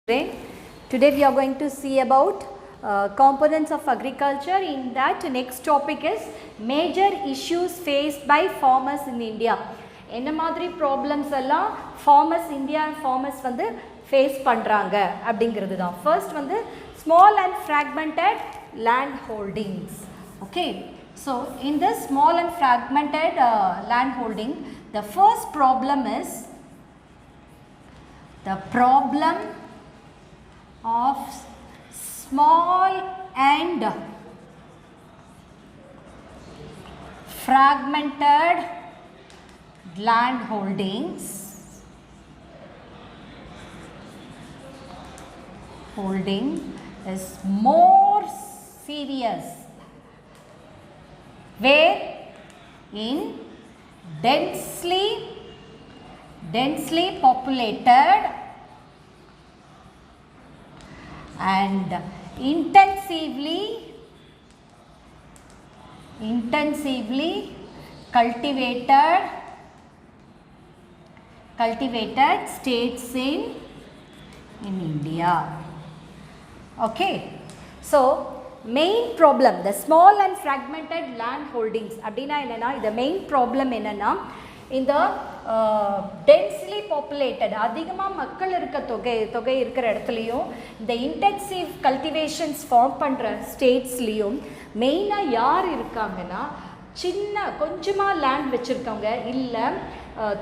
Today we are going to see about components of agriculture. In that, next topic is major issues faced by farmers in India. என்ன மாதிரி problems எல்லாம் farmers India farmers வந்து face பண்ணுறாங்க அப்படிங்கிறது தான். First வந்து small and fragmented land holdings. Okay, so in the small and fragmented land holding the first problem is the problem of small and fragmented land holdings is more serious where in densely populated and intensively cultivated states in India. Okay, so main problem the small and fragmented land holdings அப்படினா என்னன்னா இந்த main problem என்னன்னா இந்த densely populated அதிகமாக மக்கள் இருக்க தொகை இருக்கிற இடத்துலையும் இந்த இன்டென்சிவ் கல்டிவேஷன்ஸ் ஃபார்ம் பண்ணுற ஸ்டேட்ஸ்லேயும் மெயினாக யார் இருக்காங்கன்னா கொஞ்சமாக லேண்ட் வச்சுருக்கவங்க இல்லை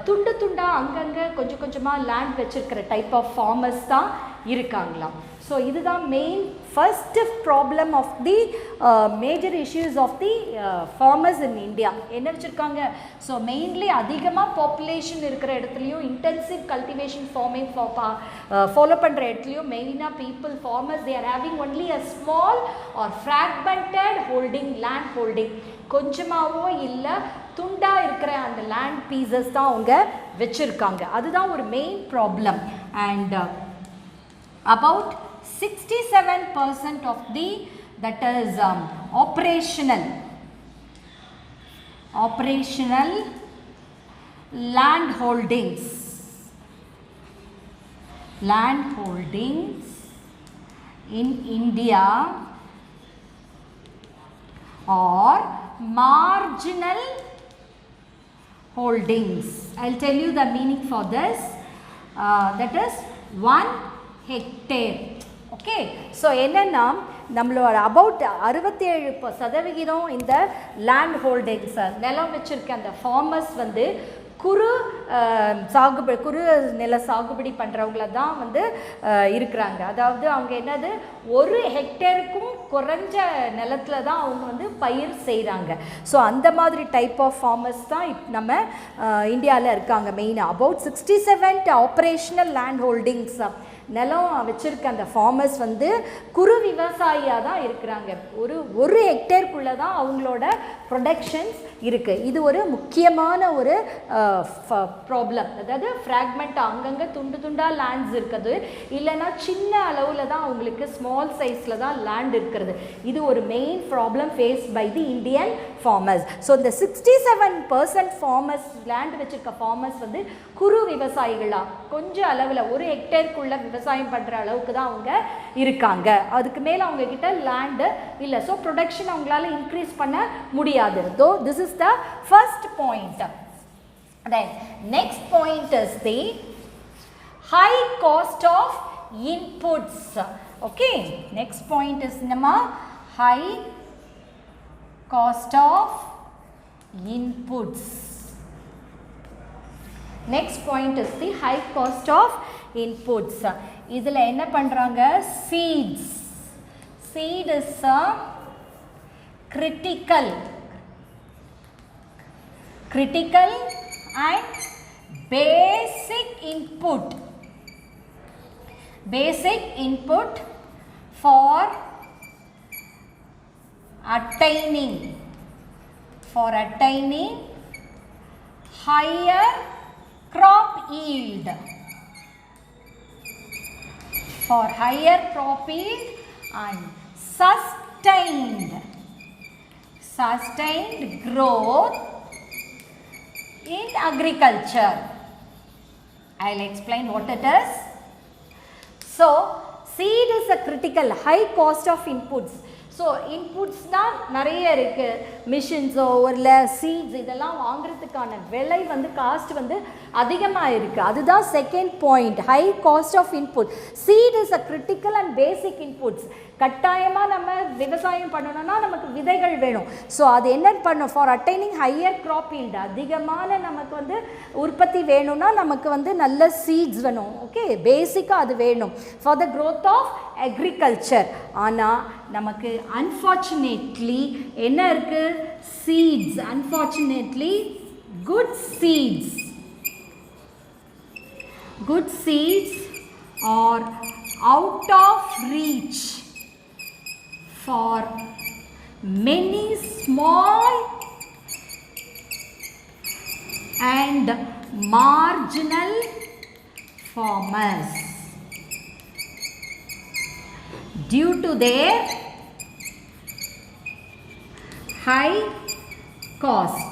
துண்டாக அங்கங்கே கொஞ்சமாக லேண்ட் வச்சுருக்கிற டைப் ஆஃப் ஃபார்மர்ஸ் தான் இருக்காங்களாம். ஸோ இதுதான் main first problem of the major issues of the farmers in India. என்ன வச்சுருக்காங்க? ஸோ மெயின்லி அதிகமாக பாப்புலேஷன் இருக்கிற இடத்துலையும் இன்டென்சிவ் கல்டிவேஷன் ஃபார்மிங் ஃபாலோ பண்ணுற இடத்துலையும் மெயினாக people farmers they are having only a small or fragmented holding land holding. கொஞ்சமாகவோ இல்லை துண்டாக இருக்கிற அந்த லேண்ட் பீசஸ் தான் அவங்க வச்சுருக்காங்க. அதுதான் ஒரு main problem. And about 67% of the that is operational land holdings in India are marginal holdings. I'll tell you the meaning for this. That is 1 hectare. Okay, so என்னன்னா நம்மளோட அபவுட் 67% இந்த land holdings நிலம் வச்சுருக்க அந்த farmers வந்து குறு நில சாகுபடி பண்ணுறவங்கள தான் வந்து இருக்கிறாங்க. அதாவது அவங்க என்னது ஒரு ஹெக்டேருக்கும் குறைஞ்ச நிலத்தில் தான் அவங்க வந்து பயிர் செய்கிறாங்க. ஸோ அந்த மாதிரி டைப் ஆஃப் ஃபார்மர்ஸ் தான் நம்ம இந்தியாவில் இருக்காங்க. மெயினாக அபவுட் 67 ஆப்ரேஷனல் லேண்ட் ஹோல்டிங்ஸ் நிலம் வச்சுருக்க அந்த ஃபார்மர்ஸ் வந்து குறு விவசாயியாக தான் இருக்கிறாங்க. ஒரு ஹெக்டேருக்குள்ளே தான் அவங்களோட ப்ரொடக்ஷன்ஸ் இருக்குது. இது ஒரு முக்கியமான ஒரு ப்ராப்ளம். அதாவது ஃப்ராக்மெண்ட்டாக அங்கங்கே துண்டாக லேண்ட்ஸ் இருக்குது, இல்லைன்னா சின்ன அளவில் தான் அவங்களுக்கு ஸ்மால் சைஸில் தான் லேண்ட் இருக்கிறது. இது ஒரு main problem face by the Indian farmers. So இந்த 67% ஃபார்மர்ஸ் லேண்ட் வச்சுருக்க ஃபார்மர்ஸ் வந்து குறு விவசாயிகளாக கொஞ்சம் அளவில் ஒரு ஹெக்டேருக்குள்ள விவசாயம் பண்ணுற அளவுக்கு தான் அவங்க இருக்காங்க. அதுக்கு மேலே அவங்க கிட்ட லேண்டு இல்லை. ஸோ ப்ரொடக்ஷன் அவங்களால இன்க்ரீஸ் பண்ண முடியாது. தோ this is the first point. Then next point is the high cost of inputs. Okay, next point is nama high cost of inputs. Next point is the high cost of inputs. இதில் என்ன பண்ணுறாங்க? seed is a critical and basic input for attaining higher crop yield. For higher crop yield and sustained growth in agriculture. I will explain what it is. So seed is a critical high cost of inputs. So இன்புட்ஸ்னால் நிறைய இருக்குது, மிஷின்ஸோ இல்லை seeds இதெல்லாம் வாங்குறதுக்கான விலை வந்து cost வந்து அதிகமாக இருக்குது. அதுதான் second point, high cost of input. Seed is a critical and basic inputs. கட்டாயமாக நம்ம விவசாயம் பண்ணணும்னா நமக்கு விதைகள் வேணும். ஸோ அது என்ன பண்ணும், for attaining higher crop yield, அதிகமான நமக்கு வந்து உற்பத்தி வேணும்னா நமக்கு வந்து நல்ல சீட்ஸ் வேணும். ஓகே, பேசிக்காக அது வேணும் for the growth of agriculture. ஆனால் நமக்கு அன்ஃபார்ச்சுனேட்லி என்ன இருக்குது, seeds, unfortunately good seeds are out of reach for many small and marginal farmers due to their high cost.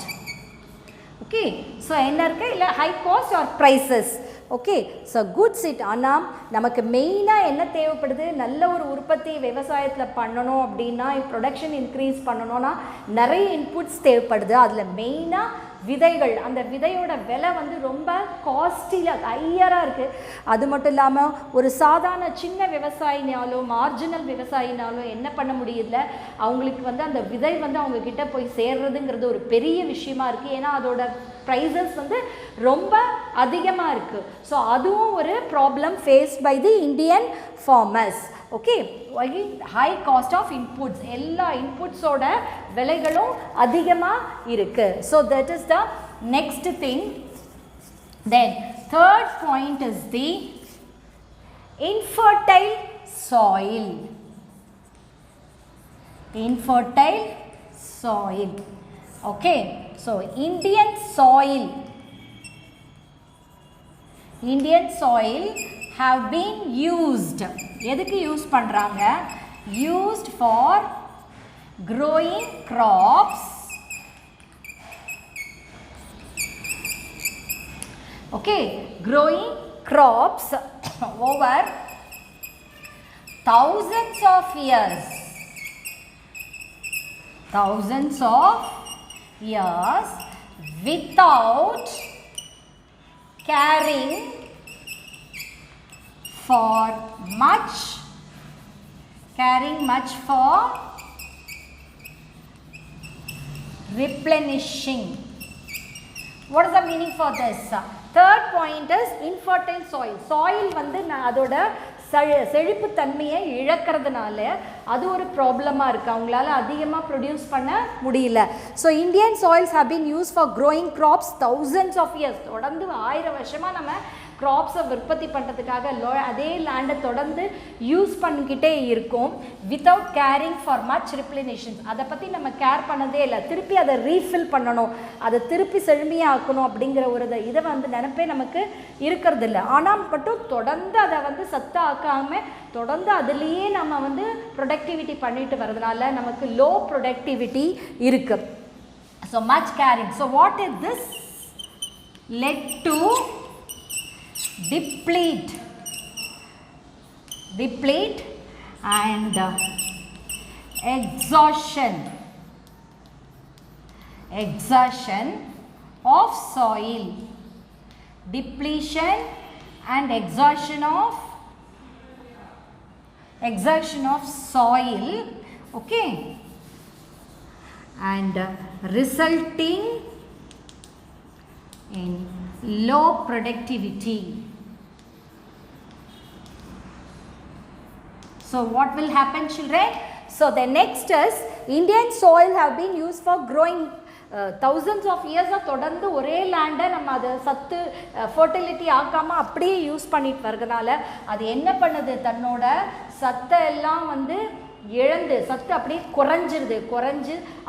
Okay, so என்ன இருக்கு, இல்லை high cost or prices. Okay, so good seed. ஆனால் நமக்கு மெயினாக என்ன தேவைப்படுது, நல்ல ஒரு உற்பத்தி விவசாயத்தில் பண்ணணும் அப்படின்னா, ப்ரொடக்ஷன் இன்க்ரீஸ் பண்ணணும்னா நிறைய இன்புட்ஸ் தேவைப்படுது. அதில் மெயினாக விதைகள். அந்த விதையோட விலை வந்து ரொம்ப காஸ்ட்லியாக ஹையராக இருக்குது. அது மட்டும் இல்லாமல் ஒரு சாதாரண சின்ன விவசாயினாலும் மார்ஜினல் விவசாயினாலும் என்ன பண்ண முடியல, அவங்களுக்கு வந்து அந்த விதை வந்து அவங்கக்கிட்ட போய் சேர்றதுங்கிறது ஒரு பெரிய விஷயமா இருக்குது. ஏன்னா அதோட ப்ரைஸஸ் வந்து ரொம்ப அதிகமாக இருக்குது. ஸோ அதுவும் ஒரு problem faced by the Indian farmers. Okay, high cost of inputs, எல்லா இன்புட்ஸோட விலைகளும் அதிகமாக இருக்குது. So that is the next thing. Then third point is the infertile soil. Okay, so Indian soil have been used. எதுக்கு use பண்றாங்க, used for growing crops. Okay, growing crops over thousands of years without caring much for replenishing. What is the meaning for this? Third point is infertile soil. Soil வந்து அதோட செழிப்பு தன்மையை இழக்கிறதுனால அது ஒரு ப்ராப்ளமாக இருக்குது. அவங்களால அதிகமாக ப்ரொடியூஸ் பண்ண முடியல. So Indian soils have been use for growing crops thousands of years. தொடர்ந்து 1000 வருஷமாக நம்ம க்ராப்ஸை உற்பத்தி பண்ணுறதுக்காக அதே லேண்டை தொடர்ந்து யூஸ் பண்ணிக்கிட்டே இருக்கோம். Without caring for much replenishments. அதை பற்றி நம்ம கேர் பண்ணதே இல்லை. திருப்பி அதை ரீஃபில் பண்ணணும், அதை திருப்பி செழுமையாக்கணும் அப்படிங்கிற ஒரு இதை வந்து நினைப்பே நமக்கு இருக்கிறது இல்லை. ஆனால் மட்டும் தொடர்ந்து அதை வந்து சத்தாக்காமல் தொடர்ந்து அதுலேயே நம்ம வந்து ப்ரொடக்டிவிட்டி பண்ணிட்டு வரதுனால நமக்கு லோ ப்ரொடக்டிவிட்டி இருக்குது. So much caring. So what is this led to deplete and exhaustion of soil. Depletion and exhaustion of soil. Okay, and resulting in low productivity. So what will happen, children? So the next is Indian soil have been used for growing thousands of years. தொடர்ந்து ஒரே லேண்டை நம்ம அதை சத்து fertility ஆக்காமல் அப்படியே use பண்ணிட்டு வரதுனால அது என்ன பண்ணுது, தன்னோட சத்தை எல்லாம் வந்து இழந்து சத்து அப்படியே குறைஞ்சு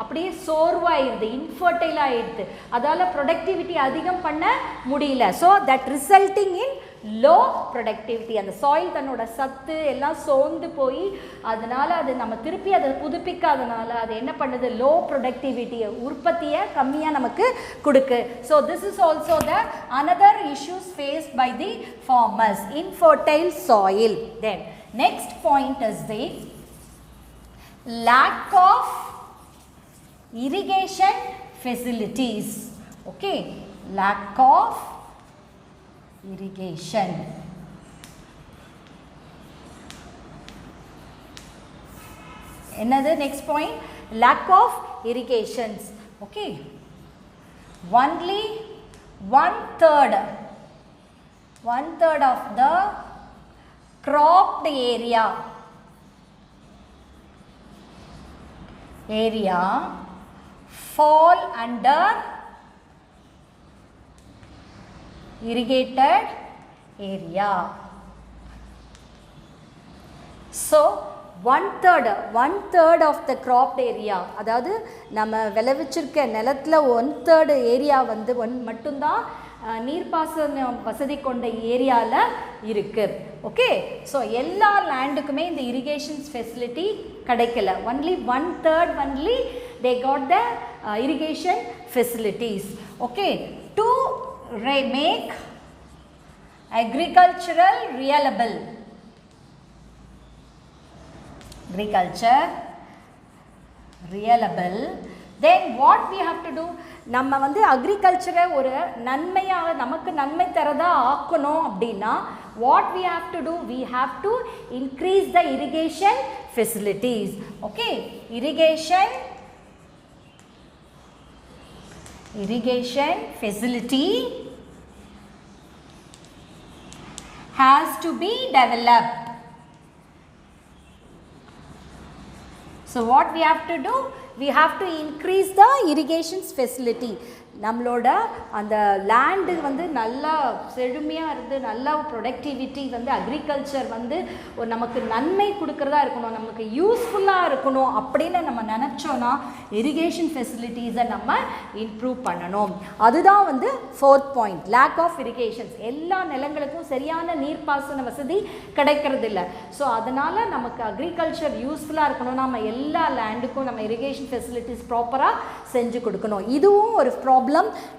அப்படியே சோர்வாயிடுது, இன்ஃபர்டைல் ஆகிடுது. அதால் ப்ரொடக்டிவிட்டி அதிகம் பண்ண முடியல. So that resulting in low productivity. அந்த சாயில் தன்னோட சத்து எல்லாம் சோர்ந்து போய் அதனால் அது நம்ம திருப்பி அதை புதுப்பிக்காதனால அது என்ன பண்ணுது, லோ ப்ரொடக்டிவிட்டியை உற்பத்தியை கம்மியாக நமக்கு கொடுக்கு. So this is also the another issues faced by the farmers, infertile soil. Then next point is the lack of irrigation facilities. Okay, lack of irrigation. Another next point, lack of irrigations. Okay, only one third of the cropped area fall under irrigated area. So one third of the cropped area, அதாவது நம்ம விளைவிச்சிருக்க நிலத்தில் 1/3 area வந்து மட்டும்தான் நீர்ப்பாசன வசதி கொண்ட ஏரியாவில் இருக்குது. ஓகே, ஸோ எல்லா லேண்டுக்குமே இந்த இரிகேஷன்ஸ் ஃபெசிலிட்டி கிடைக்கல. Only 1/3 only they got the irrigation facilities. Okay, to make agriculture reliable, then what we have to do, நம்ம வந்து அக்ரிகல்ச்சரை ஒரு நன்மையாக நமக்கு நன்மை தரதா ஆக்கணும் அப்படின்னா what we have to do, we have to increase the irrigation facilities. Okay, irrigation facility has to be developed. So what we have to do, we have to increase the irrigation facility. நம்மளோட அந்த land வந்து நல்லா செழுமையாக இருந்து நல்லா productivity வந்து agriculture வந்து ஒரு நமக்கு நன்மை கொடுக்குறதா இருக்கணும், நமக்கு யூஸ்ஃபுல்லாக இருக்கணும் அப்படின்னு நம்ம நினச்சோன்னா இரிகேஷன் ஃபெசிலிட்டிஸை நம்ம இம்ப்ரூவ் பண்ணணும். அதுதான் வந்து 4th point, lack of irrigations. எல்லா நிலங்களுக்கும் சரியான நீர்ப்பாசன வசதி கிடைக்கிறது இல்லை. ஸோ அதனால் நமக்கு அக்ரிகல்ச்சர் யூஸ்ஃபுல்லாக இருக்கணும், நம்ம எல்லா லேண்டுக்கும் நம்ம இரிகேஷன் ஃபெசிலிட்டிஸ் ப்ராப்பராக செஞ்சு கொடுக்கணும். இதுவும் ஒரு problem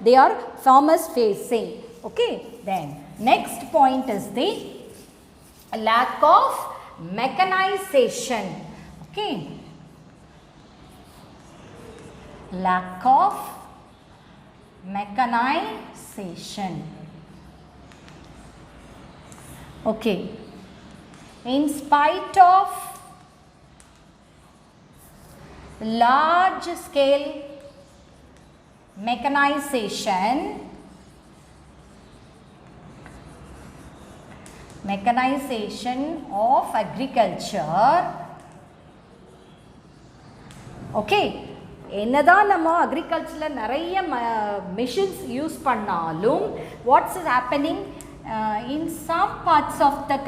they are farmers facing. Okay, then next point is the lack of mechanization. Okay, lack of mechanization. Okay, in spite of large scale mechanization of agriculture. Okay, என்னதான் நம்ம அக்ரிகல்ச்சரில் நிறைய மிஷின்ஸ் யூஸ் பண்ணாலும் what's is happening in some parts of the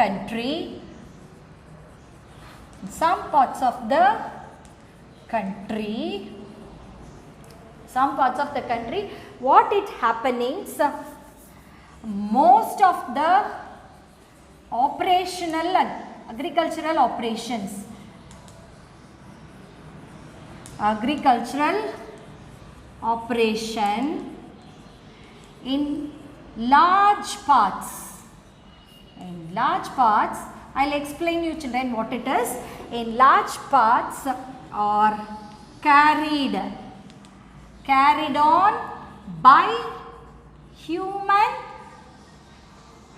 country, what it happenings, most of the operational agricultural operation in large parts, I'll explain you children what it is. In large parts are carried on by human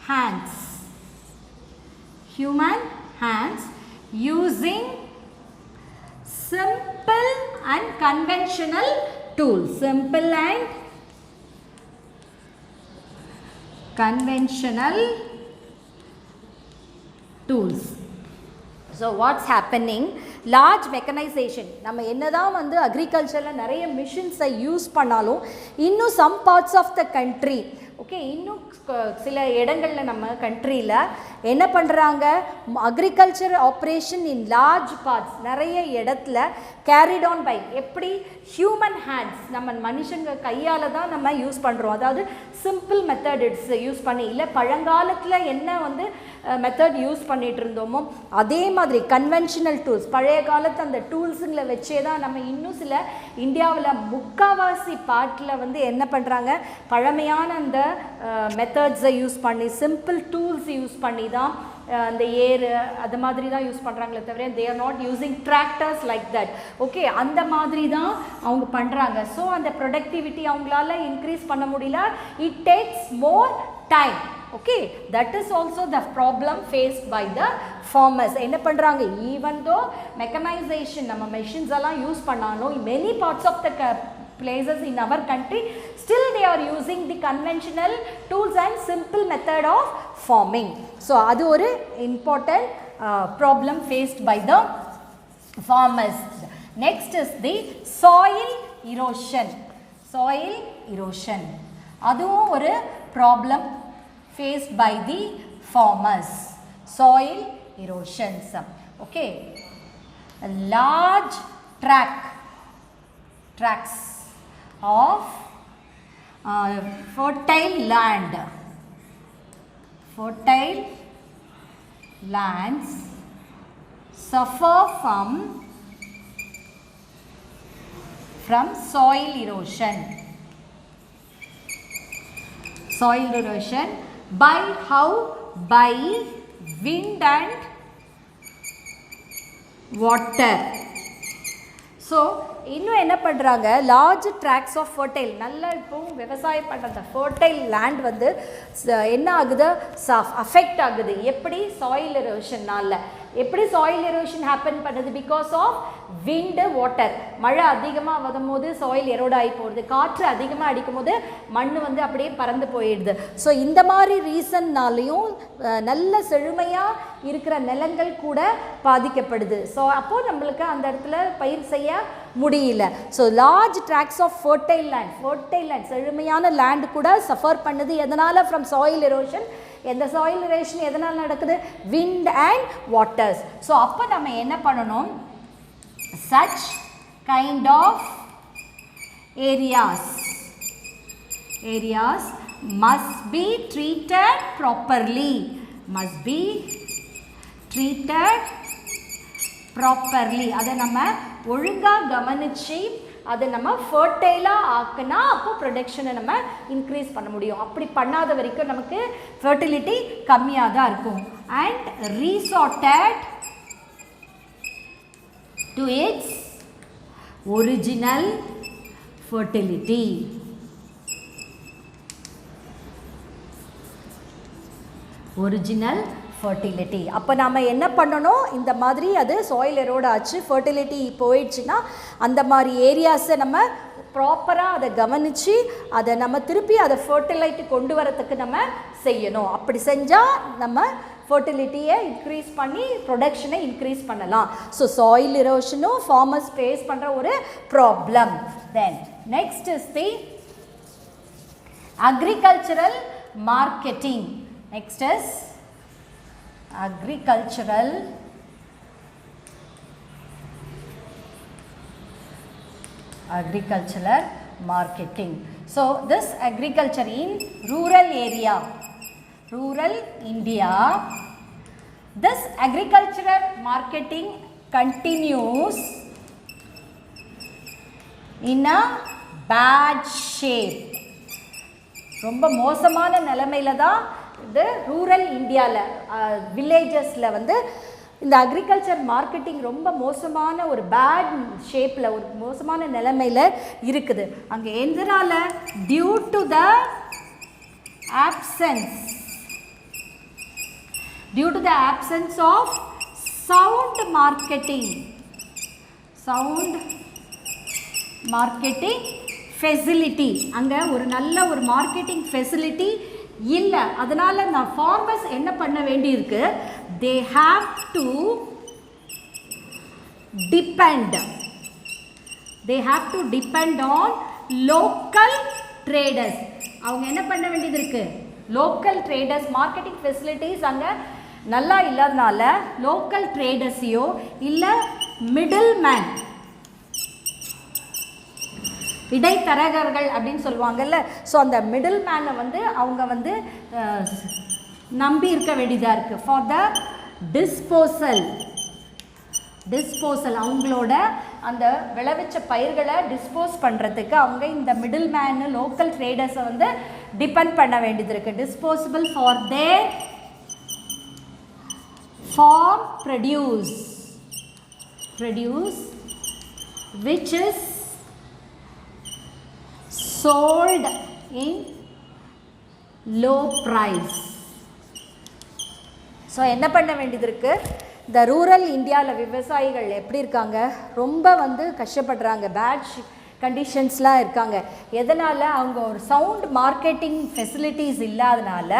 hands using simple and conventional tools. So what's happening, large mechanization. நம்ம என்னதான் வந்து அக்ரிகல்ச்சரில் நிறைய மிஷின்ஸை use பண்ணாலும் இன்னும் some parts of the country, okay, இன்னும் சில இடங்களில் நம்ம கண்ட்ரியில் என்ன பண்ணுறாங்க, agriculture operation in large parts நிறைய இடத்துல கேரிட் ஆன் பை எப்படி ஹியூமன் ஹேண்ட்ஸ், நம்ம மனுஷங்க கையால் தான் நம்ம யூஸ் பண்ணுறோம். அதாவது சிம்பிள் மெத்தட்ஸ் யூஸ் பண்ணி, இல்லை பழங்காலத்தில் என்ன வந்து மெத்தட் யூஸ் பண்ணிகிட்டு இருந்தோமோ அதே மாதிரி கன்வென்ஷனல் டூல்ஸ், பழைய காலத்து அந்த டூல்ஸுங்களை வச்சே தான் நம்ம இன்னும் சில இந்தியாவில் முக்கால்வாசி பார்ட்டில் வந்து என்ன பண்ணுறாங்க, பழமையான அந்த மெத்தட்ஸை யூஸ் பண்ணி சிம்பிள் டூல்ஸ் யூஸ் பண்ணி தான் அந்த ஏர் அது மாதிரி தான் யூஸ் பண்ணுறாங்களே தவிர they are not using tractors like that. Okay, அந்த மாதிரி தான் அவங்க பண்ணுறாங்க. ஸோ அந்த ப்ரொடக்டிவிட்டி அவங்களால இன்க்ரீஸ் பண்ண முடியல. It takes more time. Okay, that is also the problem faced by the farmers. என்ன பண்ணுறாங்க, ஈவன் தோ மெக்கனைசேஷன் நம்ம மெஷின்ஸ் எல்லாம் யூஸ் பண்ணாலும் many parts of the places in our country still they are using the conventional tools and simple method of farming. So adu oru important problem faced by the farmers. Next is the soil erosion. Soil erosion adu oru problem faced by the farmers. Soil erosions. Okay, a large tracts of fertile lands suffer from soil erosion. Soil erosion by how? By wind and water. So இன்னும் என்ன பண்ணுறாங்க, large tracts of fertile, நல்லா இப்போ விவசாயம் பண்ணுற fertile land வந்து என்ன ஆகுது, அஃபெக்ட் ஆகுது. எப்படி? சாயில் எரோஷனால். எப்படி சாயில் எரோஷன் ஹேப்பன் பண்ணுது? Because of wind, water. மழை அதிகமாக வரும்போது சாயில் எரோட் ஆகி போடுது, காற்று அதிகமாக அடிக்கும் போது மண் வந்து அப்படியே பறந்து போயிடுது. ஸோ இந்த மாதிரி ரீசன்னாலையும் நல்ல செழுமையாக இருக்கிற நிலங்கள் கூட பாதிக்கப்படுது. ஸோ அப்போது நம்மளுக்கு அந்த இடத்துல பயிர் செய்ய முடியல. So large tracts of fertile land செழுமையான லேண்ட் கூட சஃபர் பண்ணுது. எதனால்? From soil erosion. எந்த சாயில் எரோஷன் எதனால் நடக்குது? Wind and waters. ஸோ அப்போ நம்ம என்ன பண்ணணும், such kind of areas must be treated properly. அதை நம்ம ஒழுங்காக கவனித்து அதை நம்ம ஃபர்டைலாக ஆக்குனா அப்போ ப்ரொடக்ஷனை நம்ம இன்க்ரீஸ் பண்ண முடியும். அப்படி பண்ணாத வரைக்கும் நமக்கு ஃபர்டிலிட்டி கம்மியாக தான் இருக்கும். And resorted to its original fertility. அப்போ நாம் என்ன பண்ணணும், இந்த மாதிரி அது சாயில் எரோட் ஆச்சு, ஃபர்டிலிட்டி போயிடுச்சுன்னா அந்த மாதிரி ஏரியாஸை நம்ம ப்ராப்பராக அதை கவனித்து அதை நம்ம திருப்பி அதை ஃபர்டிலைட்டு கொண்டு வரத்துக்கு நம்ம செய்யணும். அப்படி செஞ்சால் நம்ம ஃபர்டிலிட்டியை இன்க்ரீஸ் பண்ணி ப்ரொடக்ஷனை இன்க்ரீஸ் பண்ணலாம். ஸோ சாயில் எரோஷனும் ஃபார்மர்ஸ் ஃபேஸ் பண்ணுற ஒரு problem. Then next is the agricultural marketing. Next is agricultural marketing. So this agriculture in rural area, rural India, this agricultural marketing continues in a bad shape. ரொம்ப மோசமான நிலைமையில தான் இது rural இந்தியாவில் வில்லேஜஸில் வந்து இந்த அக்ரிகல்ச்சர் மார்க்கெட்டிங் ரொம்ப மோசமான ஒரு பேட் ஷேப்பில் ஒரு மோசமான நிலைமையில் இருக்குது. அங்கே எதனால்? Due to the absence of sound marketing facility. அங்கே ஒரு நல்ல ஒரு மார்க்கெட்டிங் ஃபெசிலிட்டி இல்லை. அதனால் நான் ஃபார்மர்ஸ் என்ன பண்ண வேண்டியிருக்கு, they have to depend. They have to depend on local traders. அவங்க என்ன பண்ண வேண்டியது இருக்கு? Local traders marketing facilities அங்க நல்லா இல்லாதனால local traders-யோ இல்ல middleman இடைத்தரகர்கள் அப்படின்னு சொல்லுவாங்கல்ல, ஸோ அந்த மிடில் மேனை வந்து அவங்க வந்து நம்பி இருக்க வேண்டியதாக இருக்குது. ஃபார் த டிஸ்போசல் அவங்களோட அந்த விளைவிச்ச பயிர்களை டிஸ்போஸ் பண்ணுறதுக்கு அவங்க இந்த மிடில் மேனு லோக்கல் ட்ரேடர்ஸை வந்து டிபெண்ட் பண்ண வேண்டியது இருக்குது. Disposable for their farm produce which is sold in low price. So என்ன பண்ண வேண்டியது இருக்குது? இந்த ரூரல் இந்தியாவில் விவசாயிகள் எப்படி இருக்காங்க? ரொம்ப வந்து கஷ்டப்படுறாங்க, பேட் கண்டிஷன்ஸ்லாம் இருக்காங்க. எதனால்? அவங்க ஒரு சவுண்ட் மார்க்கெட்டிங் ஃபெசிலிட்டிஸ் இல்லாதனால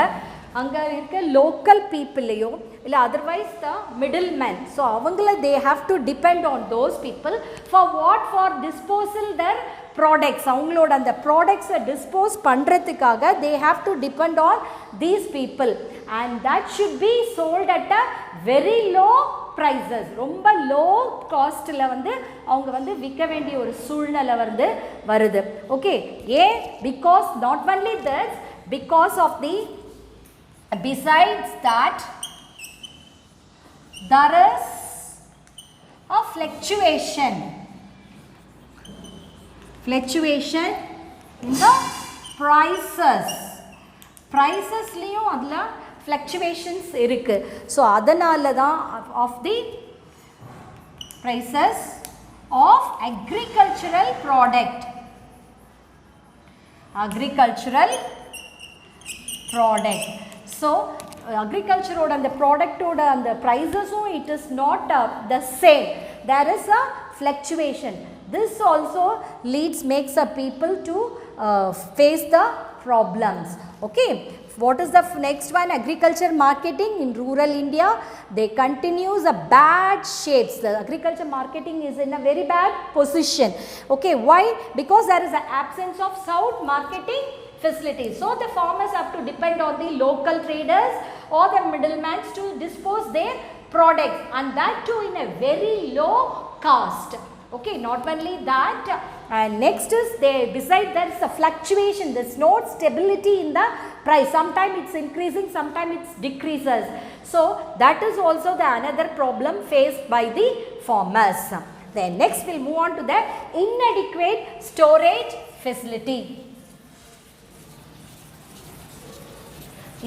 அங்கே இருக்க லோக்கல் பீப்புளையும் இல்லை otherwise the middle man, so அவங்கள they have to depend on those people for disposal their products. அவங்களோட அந்த ப்ராடக்ட்ஸை டிஸ்போஸ் பண்ணுறதுக்காக they have to depend on these people and that should be sold at a very low prices. ரொம்ப low காஸ்ட்டில் வந்து அவங்க வந்து விற்க வேண்டிய ஒரு சூழ்நிலை வந்து வருது. ஓகே, ஏன்? Because not only that's, because of the besides that there is a fluctuation in the pricesலயும் அதுல fluctuations இருக்கு. ஸோ அதனால தான் of the prices of agricultural product so அக்ரிகல்ச்சரோட அந்த ப்ராடக்டோட அந்த ப்ரைஸஸும் it is not the same, there is a fluctuation. This also makes a people to face the problems. Okay, what is the next one? Agriculture marketing in rural India, they continues a bad shapes. The agriculture marketing is in a very bad position. Okay, why? Because there is an absence of sound marketing facilities. So the farmers have to depend on the local traders or the middlemen to dispose their products, and that too in a very low cost. Okay, not only that, next is beside there is a fluctuation, there is no stability in the price. Sometimes it's increasing, sometimes it's decreases. So that is also the another problem faced by the farmers. Then next we'll move on to the inadequate storage facility.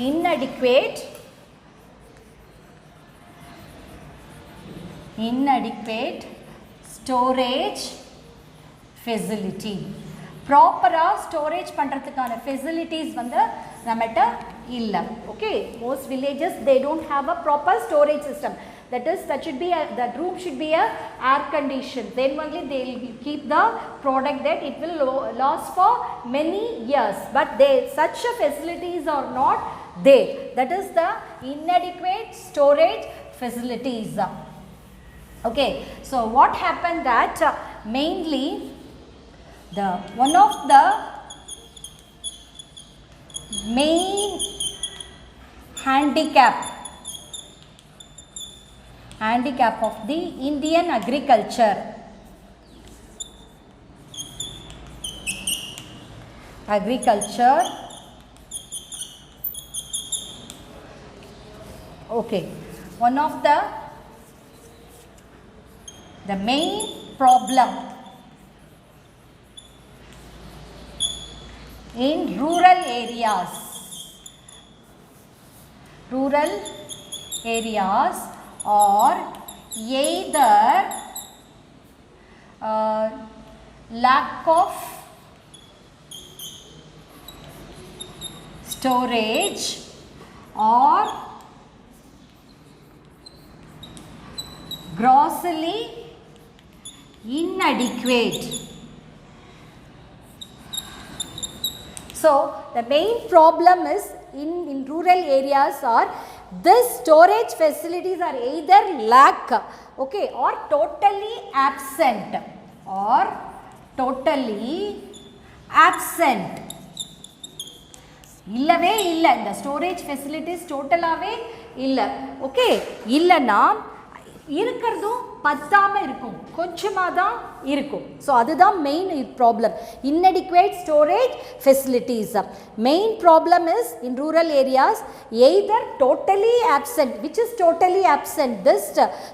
Inadequate storage facility. ப்ராப்பராக storage பண்ணுறதுக்கான facilities வந்து நம்மகிட்ட இல்லை. Okay, most villages they don't have a proper storage system. That should be that room should be a air conditioned. Then only they will keep the product that it will last for many years. But such facilities are not there. That is the inadequate storage facilities. Okay, so what happened that mainly one of the main handicap of the Indian agriculture okay, one of the main problem in rural areas are either lack of storage or grossly inadequate. So the main problem is in rural areas are These storage facilities are either lack, okay, or totally absent, or totally absent. இல்லவே இல்லை, இந்த storage facilities டோட்டலாகவே இல்லை. Okay, இல்லைன்னா இருக்கிறதும் பத்தாமல் இருக்கும், கொஞ்சமாக தான் இருக்கும். ஸோ அதுதான் main problem, inadequate storage facilities. Main problem is in rural areas either totally absent, which is totally absent, this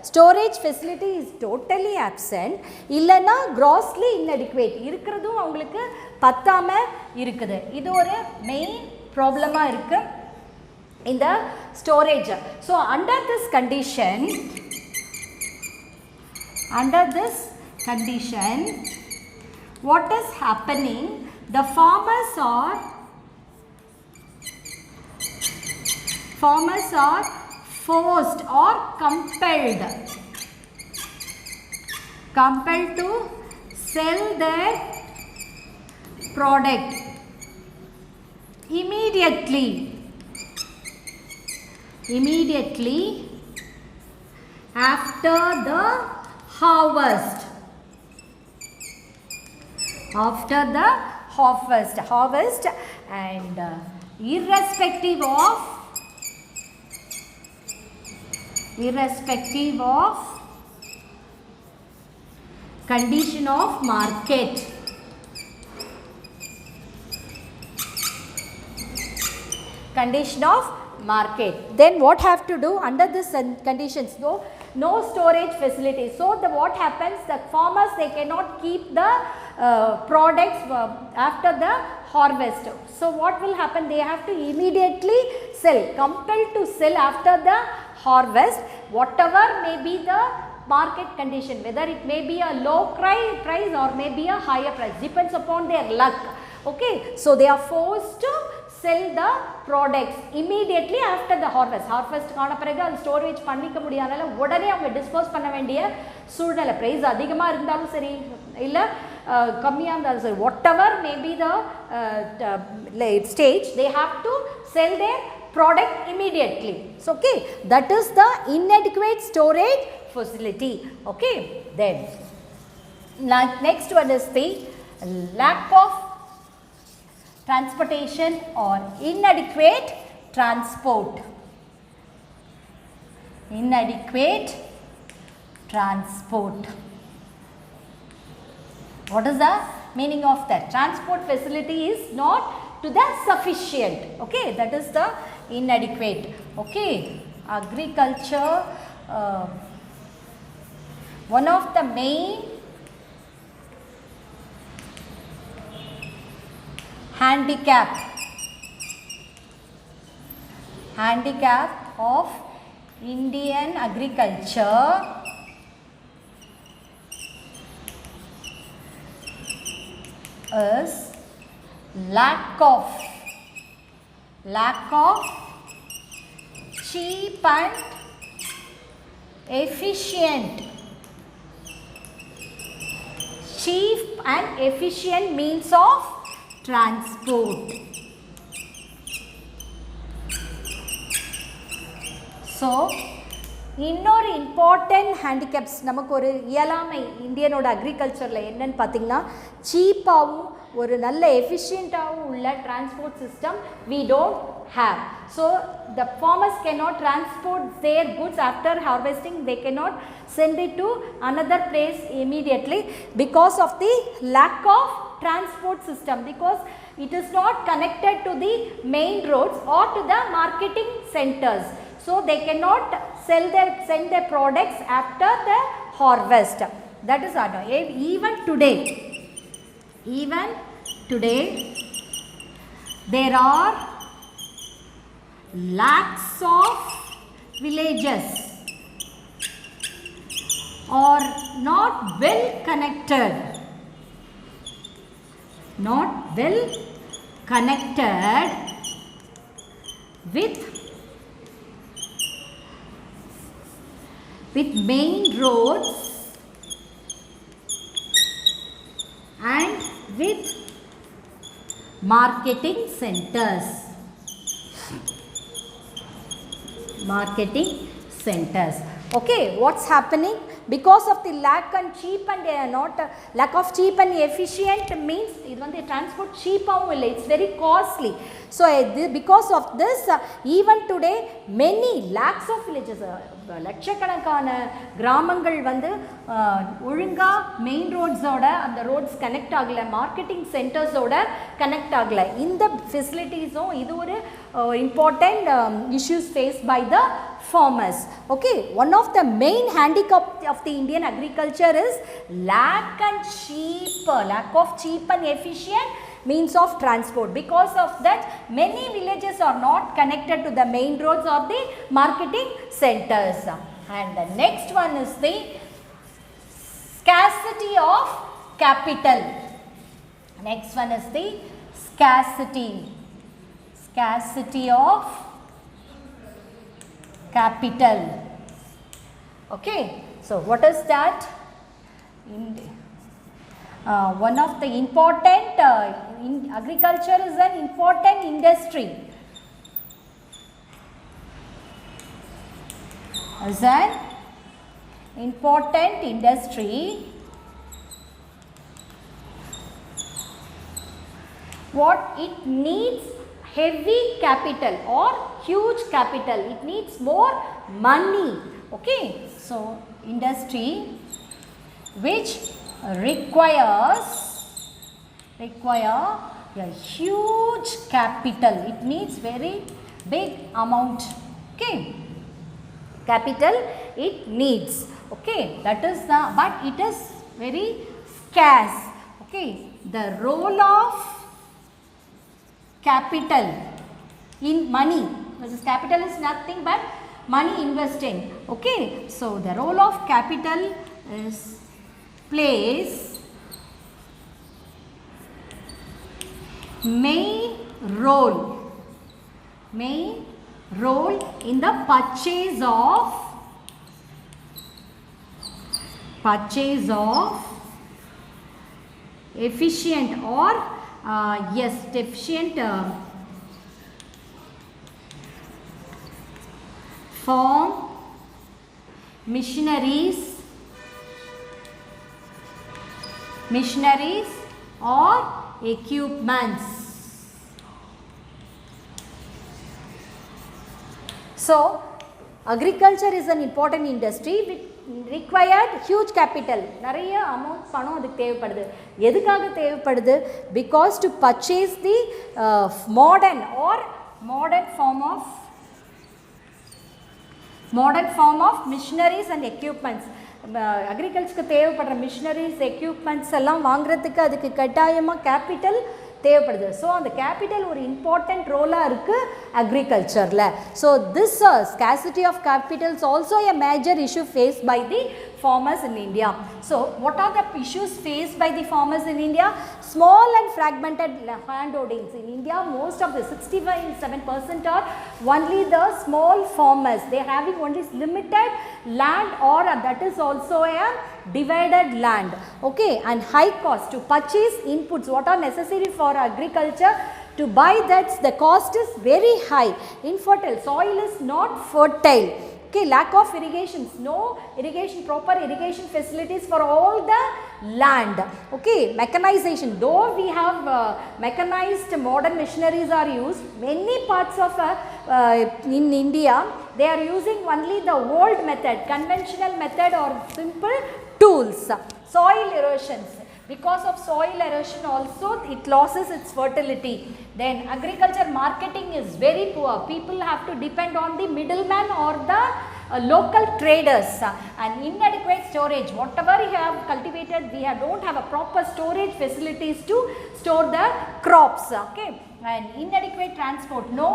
storage facility is totally absent, இல்லைன்னா grossly inadequate, இருக்கிறதும் அவங்களுக்கு பத்தாமல் இருக்குது. இது ஒரு மெயின் ப்ராப்ளமாக இருக்குது இந்த storage. So under this condition, what is happening, the farmers are forced or compelled to sell their product immediately after the harvest, and irrespective of condition of market. Then what have to do under this conditions? No storage facilities. So what happens, the farmers, they cannot keep the products after the harvest. So what will happen, they have to immediately sell, compelled to sell after the harvest, whatever may be the market condition, whether it may be a low price or may be a higher price, depends upon their luck. Okay, so they are forced to sell the products immediately after the harvest. காண பிறகு அது storage பண்ணிக்க முடியாதனால உடனே அவங்க dispose பண்ண வேண்டிய சூழ்நிலை. ப்ரைஸ் அதிகமாக இருந்தாலும் சரி, இல்லை கம்மியாக இருந்தாலும் சரி, whatever may be the stage, they have to sell their product immediately. So okay, that is the inadequate storage facility. Okay, then next one is the lack of transportation or inadequate transport. What is the meaning of that? Transport facility is not to the sufficient. Okay, that is the inadequate. Okay, agriculture, one of the main handicap of Indian agriculture is lack of cheap and efficient means of transport. So இன்னொரு important handicaps, நமக்கு ஒரு இயலாமை இந்தியனோட அக்ரிகல்ச்சரில் என்னன்னு பார்த்திங்கன்னா, சீப்பாகவும் ஒரு நல்ல எஃபிஷியண்ட்டாகவும் உள்ள transport system we don't have. So the farmers cannot transport their goods after harvesting, they cannot send it to another place immediately because of the lack of transport system, because it is not connected to the main roads or to the marketing centers. So they cannot send their products after the harvest. That is what. Even today there are lakhs of villages are not well connected with main roads and with marketing centers. marketing centers. Okay, what's happening? Because of the lack and cheap and lack of cheap and efficient means even the transport cheap, it's very costly. So because of this, even today many lakhs of villages, லட்சக்கணக்கான கிராமங்கள் வந்து ஒழுங்கா main ரோட்ஸோட அந்த roads connect ஆகலை, marketing சென்டர்ஸோட connect ஆகலை. இந்த ஃபெசிலிட்டிஸும் இது ஒரு important issues faced by the farmers. Okay, one of the main handicap of the Indian agriculture is lack of cheap and efficient means of transport. Because of that, many villages are not connected to the main roads of the marketing centers. And the next one is the scarcity of capital. Next one is the scarcity of capital. Okay, so what is that? One of the important agriculture is an important industry. Is an important industry. What it needs? Heavy capital or huge capital. It needs more money. Okay, so industry which require a huge capital. It needs very big amount. Okay, capital it needs. Okay, that is the, but it is very scarce. Okay, the role of capital in money, because capital is nothing but money investing. Okay, so the role of capital is plays main role in the purchase of efficient or efficient farm machineries or equipments. So agriculture is an important industry which required huge capital. நிறைய amount பணம் அதுக்கு தேவைப்படுது. எதுக்காக தேவைப்படுது? Because to purchase the modern form of machineries and equipments. அக்ரிகல்ச்சருக்கு தேவைப்படுற machineries equipments எல்லாம் வாங்குறதுக்கு அதுக்கு கட்டாயமாக கேபிட்டல் தேவைப்படுது. ஸோ அந்த கேபிட்டல் ஒரு இம்பார்ட்டண்ட் ரோலாக இருக்குது அக்ரிகல்ச்சரில். So this scarcity of capital is also a major issue faced by the farmers in India. So what are the issues faced by the farmers in India? Small and fragmented landholdings. In India, most of the 67% are only the small farmers. They are having only limited land, or that is also a divided land. Okay, and high cost to purchase inputs what are necessary for agriculture. To buy that, the cost is very high. Infertile soil is not fertile. Okay, lack of irrigation, no irrigation, proper irrigation facilities for all the land. Okay, mechanization, though we have mechanized modern machineries are used, many parts of in India they are using only the old method, conventional method or simple tools. Soil erosions, because of soil erosion also it loses its fertility. Then agriculture marketing is very poor. People have to depend on the middleman or the local traders, and inadequate storage. Whatever you have cultivated, we don't have a proper storage facilities to store the crops. Okay, and inadequate transport, no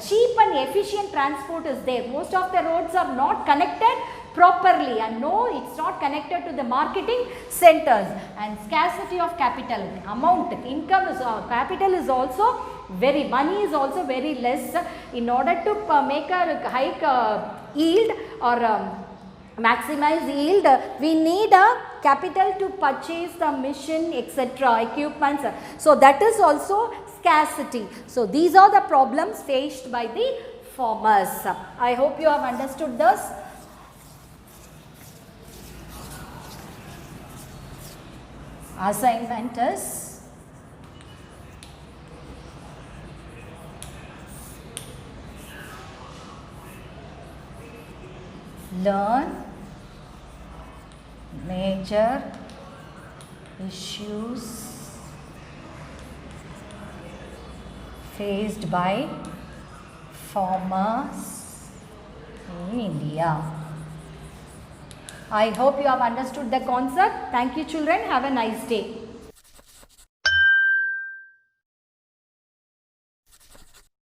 cheap and efficient transport is there. Most of the roads are not connected properly, and no, it's not connected to the marketing centers. And scarcity of capital, amount, income is capital is also very, money is also very less. In order to make a high yield or maximize yield, we need a capital to purchase the machine, etc., equipments. So that is also scarcity. So these are the problems faced by the farmers. I hope you have understood this. Assignment is learn major issues faced by farmers in India. I hope you have understood the concept. Thank you children. Have a nice day.